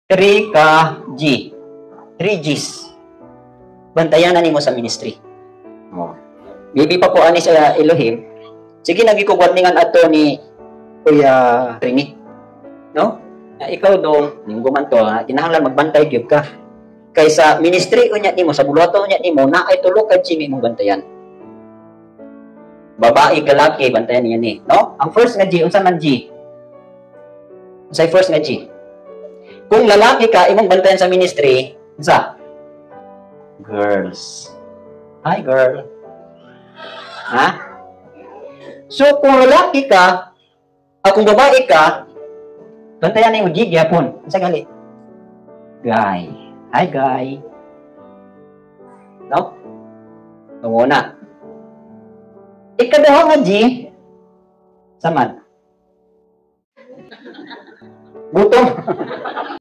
3 ka G. 3 Gs. Bantayan na nimo sa ministry. Oh. Bibi pa po ani sa Elohim. Sige, nagikugwarningan ato ni Kuya Trini. No? Na ikaw dong, ninggo man to, kinahanglan magbantay gyud ka. Kaysa ministry unya nimo, sa buluhato unya nimo, na ay tulo ka G mong bantayan. Babae ka laki, bantayan niya ni. No? Ang first nga G, unsa man G? Unsay first nga G? Kung lalaki ka, imong bantayan sa ministry, unsa? Girls. Hi, girl. Ha? So, kung lalaki ka, kung babae ka, bantayan na yung G, gyapon. Unsa gali? Guy. Hi, guy. No? Tunguna. Ikaduha nga G, saman. Gutom.